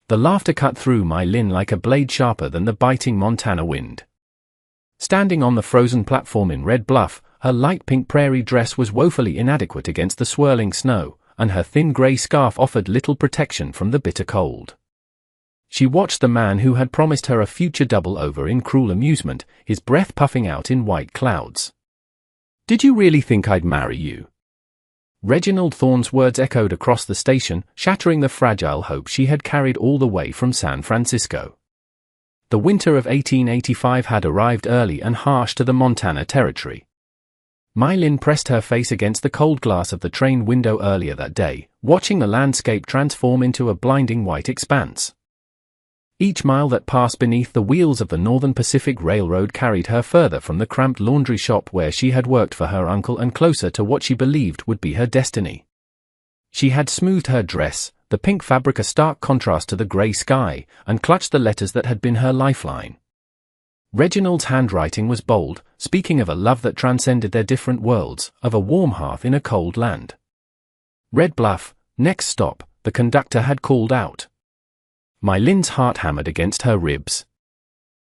The laughter cut through My Lin like a blade sharper than the biting Montana wind. Standing on the frozen platform in Red Bluff, her light pink prairie dress was woefully inadequate against the swirling snow, and her thin gray scarf offered little protection from the bitter cold. She watched the man who had promised her a future double-over in cruel amusement, his breath puffing out in white clouds. "Did you really think I'd marry you?" Reginald Thorne's words echoed across the station, shattering the fragile hope she had carried all the way from San Francisco. The winter of 1885 had arrived early and harsh to the Montana Territory. My Lin pressed her face against the cold glass of the train window earlier that day, watching the landscape transform into a blinding white expanse. Each mile that passed beneath the wheels of the Northern Pacific Railroad carried her further from the cramped laundry shop where she had worked for her uncle and closer to what she believed would be her destiny. She had smoothed her dress, the pink fabric a stark contrast to the grey sky, and clutched the letters that had been her lifeline. Reginald's handwriting was bold, speaking of a love that transcended their different worlds, of a warm hearth in a cold land. "Red Bluff, next stop," the conductor had called out. My Lin's heart hammered against her ribs.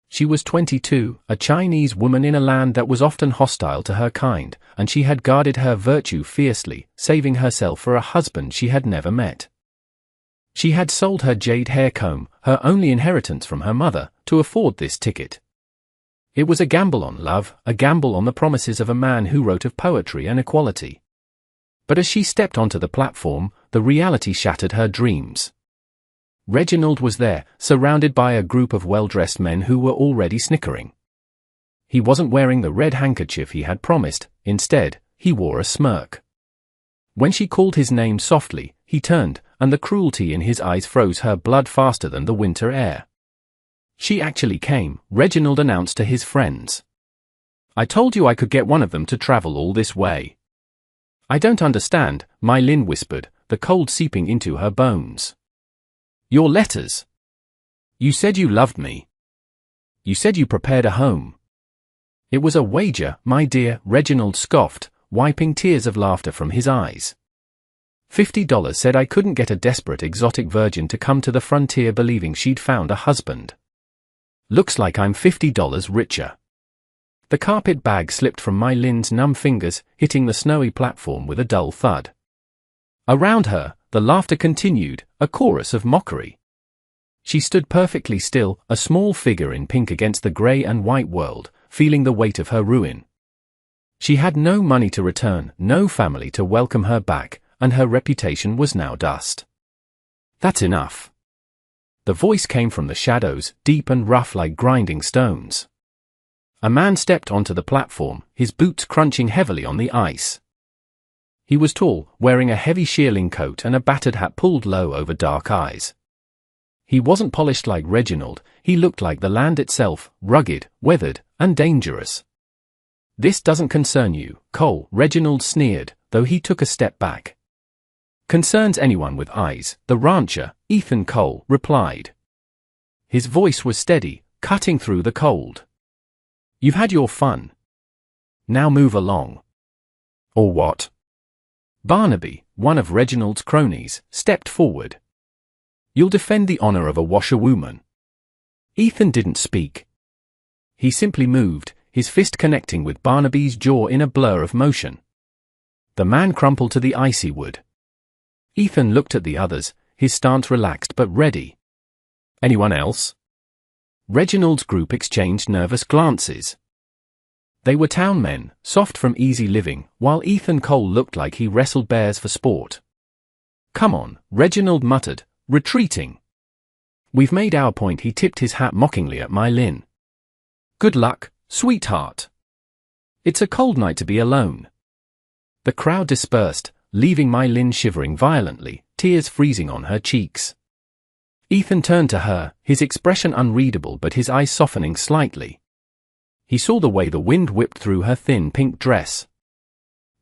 She was 22, a Chinese woman in a land that was often hostile to her kind, and she had guarded her virtue fiercely, saving herself for a husband she had never met. She had sold her jade hair comb, her only inheritance from her mother, to afford this ticket. It was a gamble on love, a gamble on the promises of a man who wrote of poetry and equality. But as she stepped onto the platform, the reality shattered her dreams. Reginald was there, surrounded by a group of well-dressed men who were already snickering. He wasn't wearing the red handkerchief he had promised, instead, he wore a smirk. When she called his name softly, he turned, and the cruelty in his eyes froze her blood faster than the winter air. "She actually came," Reginald announced to his friends. "I told you I could get one of them to travel all this way." "I don't understand," My Lin whispered, the cold seeping into her bones. "Your letters. You said you loved me. You said you prepared a home." "It was a wager, my dear," Reginald scoffed, wiping tears of laughter from his eyes. $50 said I couldn't get a desperate exotic virgin to come to the frontier believing she'd found a husband. Looks like I'm $50 richer. The carpet bag slipped from My Lin's numb fingers, hitting the snowy platform with a dull thud. Around her, the laughter continued, a chorus of mockery. She stood perfectly still, a small figure in pink against the grey and white world, feeling the weight of her ruin. She had no money to return, no family to welcome her back, and her reputation was now dust. "That's enough." The voice came from the shadows, deep and rough like grinding stones. A man stepped onto the platform, his boots crunching heavily on the ice. He was tall, wearing a heavy shearling coat and a battered hat pulled low over dark eyes. He wasn't polished like Reginald, he looked like the land itself, rugged, weathered, and dangerous. "This doesn't concern you, Cole," Reginald sneered, though he took a step back. "Concerns anyone with eyes," the rancher, Ethan Cole, replied. His voice was steady, cutting through the cold. "You've had your fun. Now move along." "Or what?" Barnaby, one of Reginald's cronies, stepped forward. "You'll defend the honor of a washerwoman." Ethan didn't speak. He simply moved, his fist connecting with Barnaby's jaw in a blur of motion. The man crumpled to the icy wood. Ethan looked at the others, his stance relaxed but ready. "Anyone else?" Reginald's group exchanged nervous glances. They were town men, soft from easy living, while Ethan Cole looked like he wrestled bears for sport. "Come on," Reginald muttered, retreating. "We've made our point." He tipped his hat mockingly at My Lin. "Good luck, sweetheart. It's a cold night to be alone." The crowd dispersed, leaving My Lin shivering violently, tears freezing on her cheeks. Ethan turned to her, his expression unreadable but his eyes softening slightly. He saw the way the wind whipped through her thin pink dress.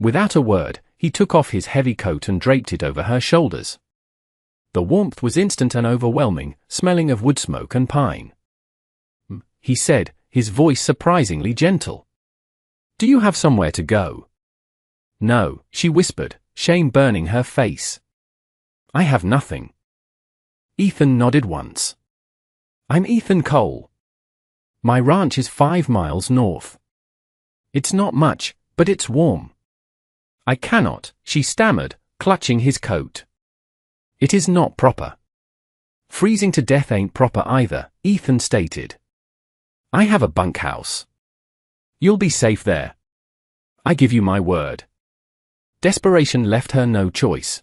Without a word, he took off his heavy coat and draped it over her shoulders. The warmth was instant and overwhelming, smelling of wood smoke and pine. He said, his voice surprisingly gentle. "Do you have somewhere to go?" "No," she whispered, shame burning her face. "I have nothing." Ethan nodded once. I'm Ethan Cole. My ranch is 5 miles north. It's not much, but it's warm. I cannot, she stammered, clutching his coat. It is not proper. Freezing to death ain't proper either, Ethan stated. I have a bunkhouse. You'll be safe there. I give you my word. Desperation left her no choice.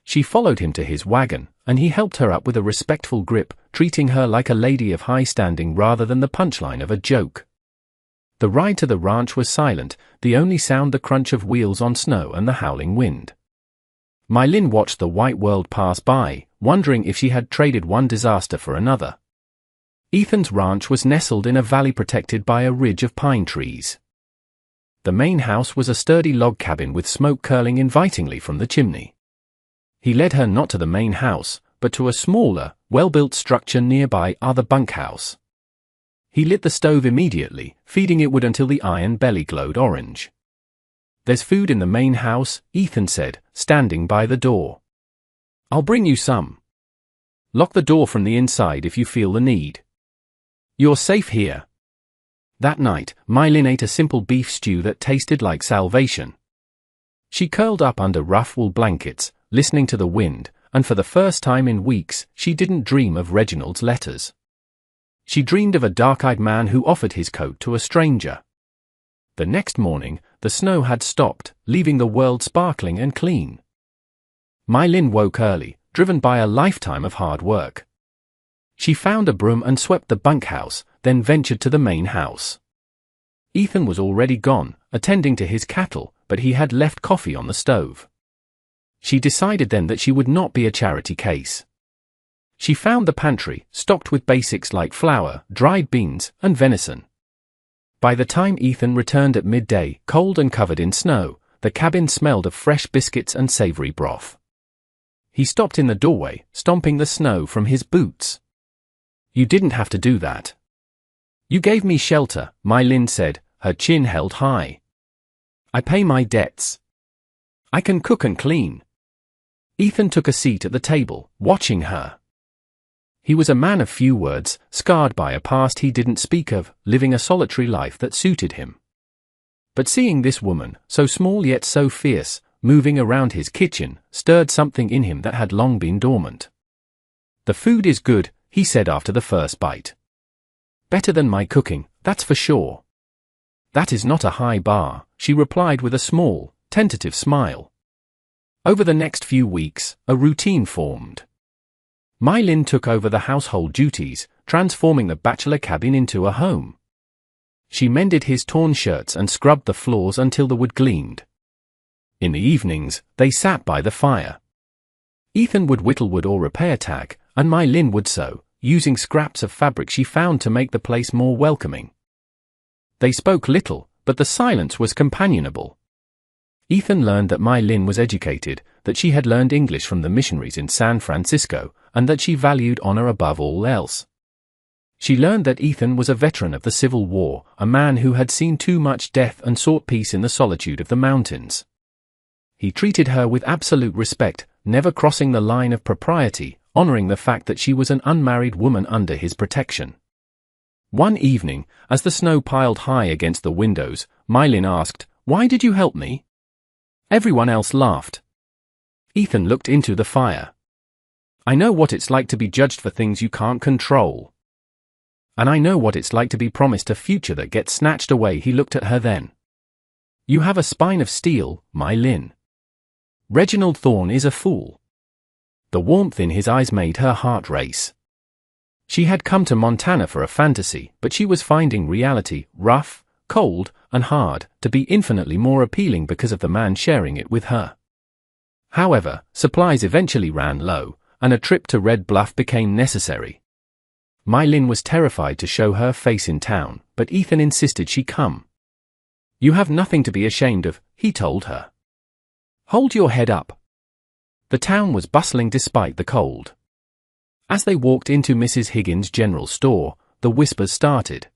She followed him to his wagon, and he helped her up with a respectful grip, treating her like a lady of high standing rather than the punchline of a joke. The ride to the ranch was silent, the only sound the crunch of wheels on snow and the howling wind. Mylin watched the white world pass by, wondering if she had traded one disaster for another. Ethan's ranch was nestled in a valley protected by a ridge of pine trees. The main house was a sturdy log cabin with smoke curling invitingly from the chimney. He led her not to the main house, but to a smaller, well-built structure nearby, the bunkhouse. He lit the stove immediately, feeding it wood until the iron belly glowed orange. There's food in the main house, Ethan said, standing by the door. I'll bring you some. Lock the door from the inside if you feel the need. You're safe here. That night, Mylin ate a simple beef stew that tasted like salvation. She curled up under rough wool blankets, listening to the wind, and for the first time in weeks, she didn't dream of Reginald's letters. She dreamed of a dark-eyed man who offered his coat to a stranger. The next morning, the snow had stopped, leaving the world sparkling and clean. Mylin woke early, driven by a lifetime of hard work. She found a broom and swept the bunkhouse, then ventured to the main house. Ethan was already gone, attending to his cattle, but he had left coffee on the stove. She decided then that she would not be a charity case. She found the pantry, stocked with basics like flour, dried beans, and venison. By the time Ethan returned at midday, cold and covered in snow, the cabin smelled of fresh biscuits and savory broth. He stopped in the doorway, stomping the snow from his boots. You didn't have to do that. You gave me shelter, Mylin said, her chin held high. I pay my debts. I can cook and clean. Ethan took a seat at the table, watching her. He was a man of few words, scarred by a past he didn't speak of, living a solitary life that suited him. But seeing this woman, so small yet so fierce, moving around his kitchen, stirred something in him that had long been dormant. The food is good, he said after the first bite. Better than my cooking, that's for sure. That is not a high bar, she replied with a small, tentative smile. Over the next few weeks, a routine formed. Mylin took over the household duties, transforming the bachelor cabin into a home. She mended his torn shirts and scrubbed the floors until the wood gleamed. In the evenings, they sat by the fire. Ethan would whittle wood or repair tack, and Mylin would sew, using scraps of fabric she found to make the place more welcoming. They spoke little, but the silence was companionable. Ethan learned that Mylin was educated, that she had learned English from the missionaries in San Francisco, and that she valued honor above all else. She learned that Ethan was a veteran of the Civil War, a man who had seen too much death and sought peace in the solitude of the mountains. He treated her with absolute respect, never crossing the line of propriety, honoring the fact that she was an unmarried woman under his protection. One evening, as the snow piled high against the windows, Mylin asked, "Why did you help me?" Everyone else laughed. Ethan looked into the fire. "I know what it's like to be judged for things you can't control. And I know what it's like to be promised a future that gets snatched away." He looked at her then. "You have a spine of steel, Mylin. Reginald Thorne is a fool." The warmth in his eyes made her heart race. She had come to Montana for a fantasy, but she was finding reality, rough, cold, and hard, to be infinitely more appealing because of the man sharing it with her. However, supplies eventually ran low, and a trip to Red Bluff became necessary. Mylin was terrified to show her face in town, but Ethan insisted she come. "You have nothing to be ashamed of," he told her. "Hold your head up." The town was bustling despite the cold. As they walked into Mrs. Higgins' general store, the whispers started.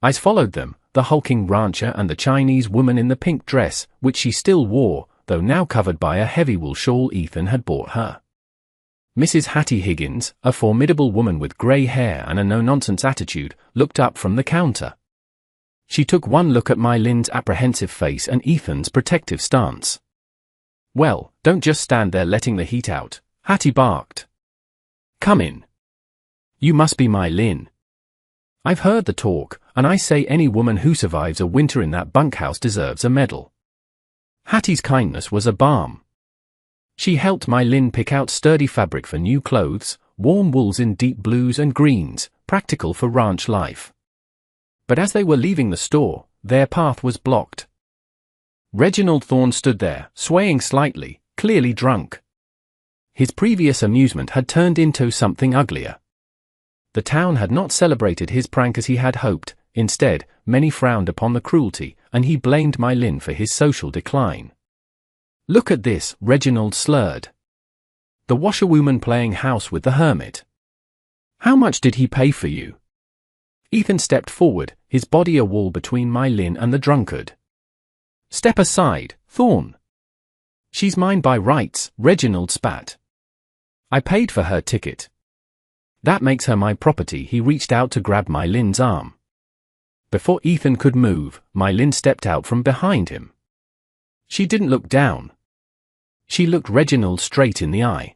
Eyes followed them, the hulking rancher and the Chinese woman in the pink dress, which she still wore, though now covered by a heavy wool shawl Ethan had bought her. Mrs. Hattie Higgins, a formidable woman with grey hair and a no-nonsense attitude, looked up from the counter. She took one look at My Lin's apprehensive face and Ethan's protective stance. "Well, don't just stand there letting the heat out," Hattie barked. "Come in. You must be My Lin. I've heard the talk, and I say any woman who survives a winter in that bunkhouse deserves a medal." Hattie's kindness was a balm. She helped My Lin pick out sturdy fabric for new clothes, warm wools in deep blues and greens, practical for ranch life. But as they were leaving the store, their path was blocked. Reginald Thorne stood there, swaying slightly, clearly drunk. His previous amusement had turned into something uglier. The town had not celebrated his prank as he had hoped. Instead, many frowned upon the cruelty, and he blamed My Lin for his social decline. "Look at this," Reginald slurred. "The washerwoman playing house with the hermit. How much did he pay for you?" Ethan stepped forward, his body a wall between My Lin and the drunkard. "Step aside, Thorne." "She's mine by rights," Reginald spat. "I paid for her ticket. That makes her my property." He reached out to grab My Lin's arm. Before Ethan could move, My Lin stepped out from behind him. She didn't look down. She looked Reginald straight in the eye.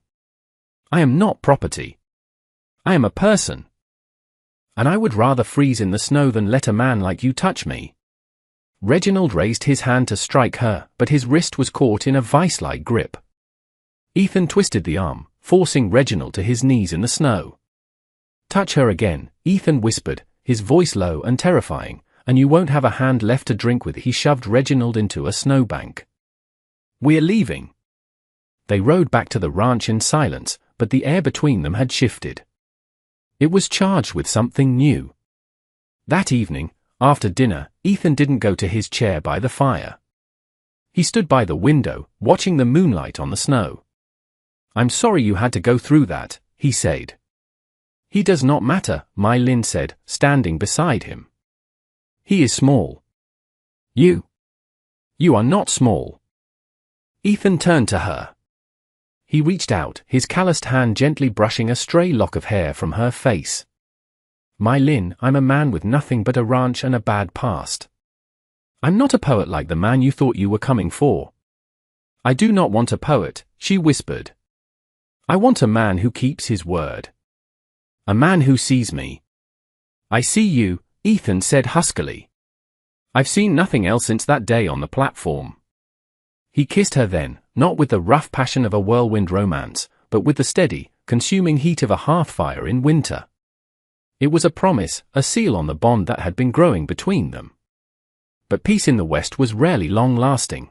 "I am not property. I am a person. And I would rather freeze in the snow than let a man like you touch me." Reginald raised his hand to strike her, but his wrist was caught in a vice-like grip. Ethan twisted the arm, forcing Reginald to his knees in the snow. "Touch her again," Ethan whispered, his voice low and terrifying, "and you won't have a hand left to drink with." He shoved Reginald into a snowbank. "We're leaving." They rode back to the ranch in silence, but the air between them had shifted. It was charged with something new. That evening, after dinner, Ethan didn't go to his chair by the fire. He stood by the window, watching the moonlight on the snow. "I'm sorry you had to go through that," he said. "He does not matter," My Lin said, standing beside him. "He is small. You are not small." Ethan turned to her. He reached out, his calloused hand gently brushing a stray lock of hair from her face. "My Lin, I'm a man with nothing but a ranch and a bad past. I'm not a poet like the man you thought you were coming for." "I do not want a poet," she whispered. "I want a man who keeps his word. A man who sees me." "I see you," Ethan said huskily. "I've seen nothing else since that day on the platform." He kissed her then, not with the rough passion of a whirlwind romance, but with the steady, consuming heat of a hearth fire in winter. It was a promise, a seal on the bond that had been growing between them. But peace in the West was rarely long-lasting.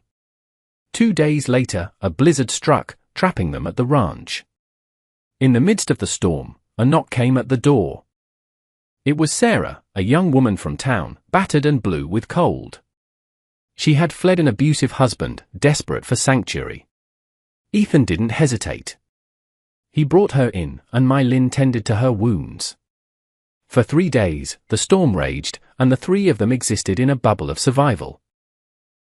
2 days later, a blizzard struck, trapping them at the ranch. In the midst of the storm, a knock came at the door. It was Sarah, a young woman from town, battered and blue with cold. She had fled an abusive husband, desperate for sanctuary. Ethan didn't hesitate. He brought her in, and My Lin tended to her wounds. For 3 days, the storm raged, and the three of them existed in a bubble of survival.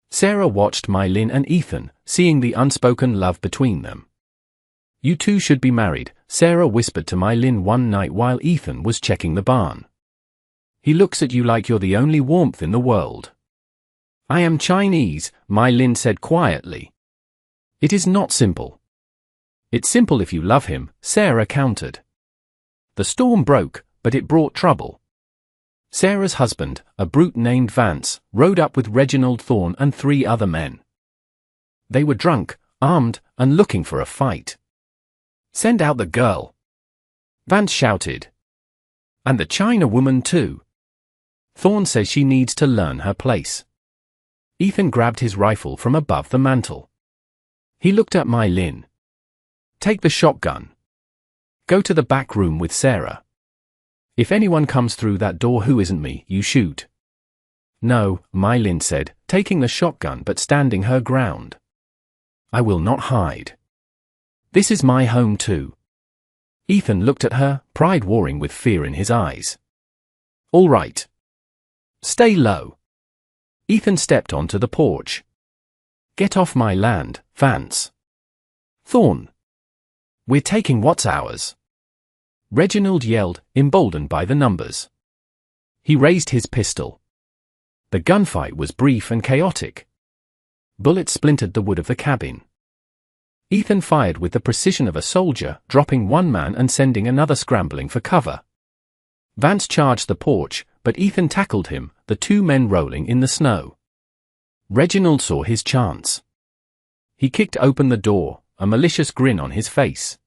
Sarah watched My Lin and Ethan, seeing the unspoken love between them. "You two should be married," Sarah whispered to My Lin one night while Ethan was checking the barn. "He looks at you like you're the only warmth in the world." "I am Chinese," My Lin said quietly. "It is not simple." "It's simple if you love him," Sarah countered. The storm broke, but it brought trouble. Sarah's husband, a brute named Vance, rode up with Reginald Thorne and 3 other men. They were drunk, armed, and looking for a fight. "Send out the girl," Vance shouted. "And the China woman too. Thorne says she needs to learn her place." Ethan grabbed his rifle from above the mantel. He looked at My Lin. "Take the shotgun. Go to the back room with Sarah. If anyone comes through that door who isn't me, you shoot." "No," My Lin said, taking the shotgun but standing her ground. "I will not hide. This is my home too." Ethan looked at her, pride warring with fear in his eyes. "All right. Stay low." Ethan stepped onto the porch. "Get off my land, Vance." "Thorne." "We're taking what's ours," Reginald yelled, emboldened by the numbers. He raised his pistol. The gunfight was brief and chaotic. Bullets splintered the wood of the cabin. Ethan fired with the precision of a soldier, dropping one man and sending another scrambling for cover. Vance charged the porch, but Ethan tackled him, the two men rolling in the snow. Reginald saw his chance. He kicked open the door, a malicious grin on his face.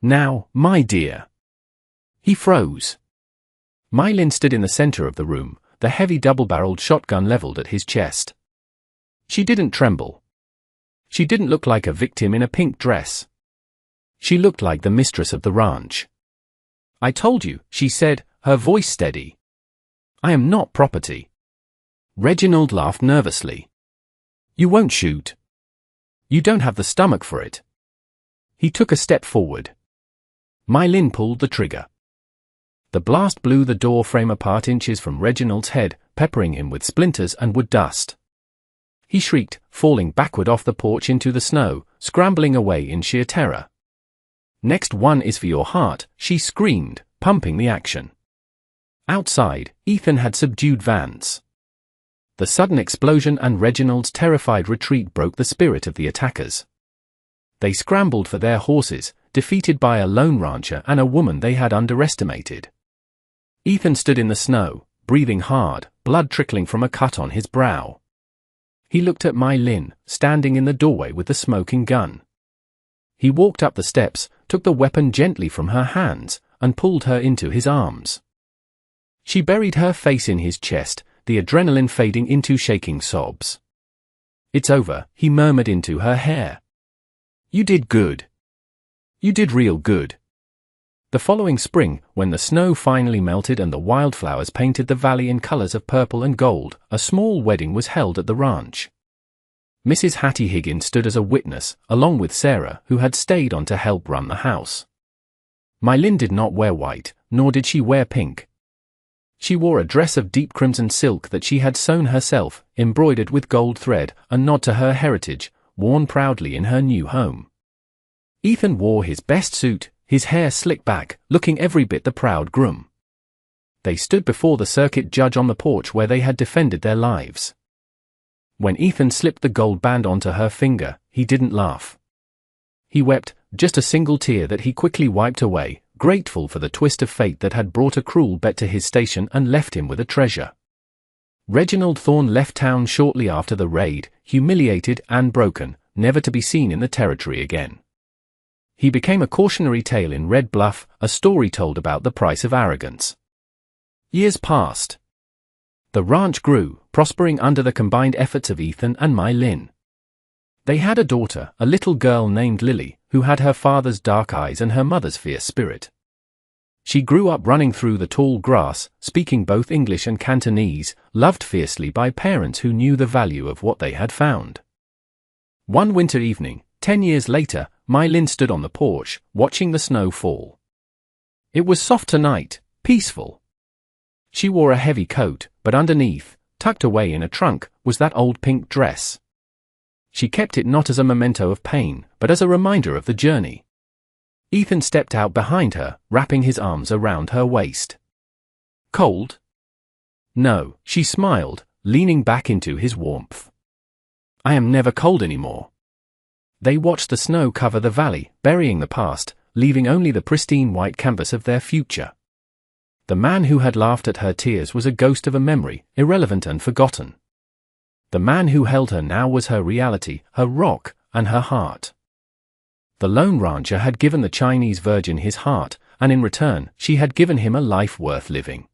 "Now, my dear." He froze. Mylin stood in the center of the room, the heavy double-barreled shotgun leveled at his chest. She didn't tremble. She didn't look like a victim in a pink dress. She looked like the mistress of the ranch. "I told you," she said, her voice steady. "I am not property." Reginald laughed nervously. "You won't shoot. You don't have the stomach for it." He took a step forward. Mylin pulled the trigger. The blast blew the door frame apart inches from Reginald's head, peppering him with splinters and wood dust. He shrieked, falling backward off the porch into the snow, scrambling away in sheer terror. "Next one is for your heart," she screamed, pumping the action. Outside, Ethan had subdued Vance. The sudden explosion and Reginald's terrified retreat broke the spirit of the attackers. They scrambled for their horses, defeated by a lone rancher and a woman they had underestimated. Ethan stood in the snow, breathing hard, blood trickling from a cut on his brow. He looked at Mylin, standing in the doorway with the smoking gun. He walked up the steps, took the weapon gently from her hands, and pulled her into his arms. She buried her face in his chest, the adrenaline fading into shaking sobs. "It's over," he murmured into her hair. "You did good. You did real good." The following spring, when the snow finally melted and the wildflowers painted the valley in colors of purple and gold, a small wedding was held at the ranch. Mrs. Hattie Higgins stood as a witness, along with Sarah, who had stayed on to help run the house. Mylin did not wear white, nor did she wear pink. She wore a dress of deep crimson silk that she had sewn herself, embroidered with gold thread, a nod to her heritage, worn proudly in her new home. Ethan wore his best suit, his hair slicked back, looking every bit the proud groom. They stood before the circuit judge on the porch where they had defended their lives. When Ethan slipped the gold band onto her finger, he didn't laugh. He wept, just a single tear that he quickly wiped away, grateful for the twist of fate that had brought a cruel bet to his station and left him with a treasure. Reginald Thorne left town shortly after the raid, humiliated and broken, never to be seen in the territory again. He became a cautionary tale in Red Bluff, a story told about the price of arrogance. Years passed. The ranch grew, prospering under the combined efforts of Ethan and Mylin. They had a daughter, a little girl named Lily, who had her father's dark eyes and her mother's fierce spirit. She grew up running through the tall grass, speaking both English and Cantonese, loved fiercely by parents who knew the value of what they had found. One winter evening, 10 years later, Mylin stood on the porch, watching the snow fall. It was soft tonight, peaceful. She wore a heavy coat, but underneath, tucked away in a trunk, was that old pink dress. She kept it not as a memento of pain, but as a reminder of the journey. Ethan stepped out behind her, wrapping his arms around her waist. "Cold?" "No," she smiled, leaning back into his warmth. "I am never cold anymore." They watched the snow cover the valley, burying the past, leaving only the pristine white canvas of their future. The man who had laughed at her tears was a ghost of a memory, irrelevant and forgotten. The man who held her now was her reality, her rock, and her heart. The lone rancher had given the Chinese virgin his heart, and in return, she had given him a life worth living.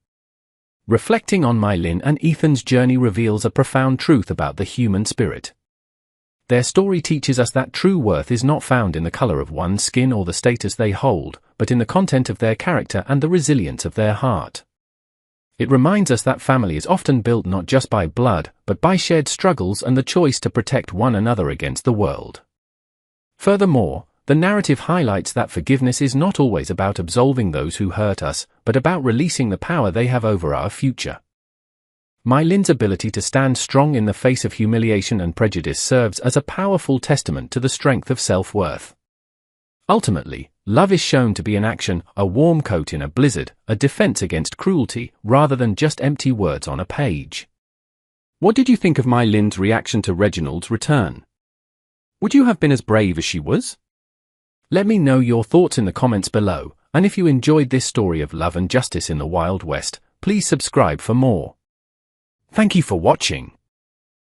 Reflecting on Mylin and Ethan's journey reveals a profound truth about the human spirit. Their story teaches us that true worth is not found in the color of one's skin or the status they hold, but in the content of their character and the resilience of their heart. It reminds us that family is often built not just by blood, but by shared struggles and the choice to protect one another against the world. Furthermore, the narrative highlights that forgiveness is not always about absolving those who hurt us, but about releasing the power they have over our future. Mylin's ability to stand strong in the face of humiliation and prejudice serves as a powerful testament to the strength of self-worth. Ultimately, love is shown to be in action, a warm coat in a blizzard, a defense against cruelty, rather than just empty words on a page. What did you think of My Lynn's reaction to Reginald's return? Would you have been as brave as she was? Let me know your thoughts in the comments below, and if you enjoyed this story of love and justice in the Wild West, please subscribe for more. Thank you for watching.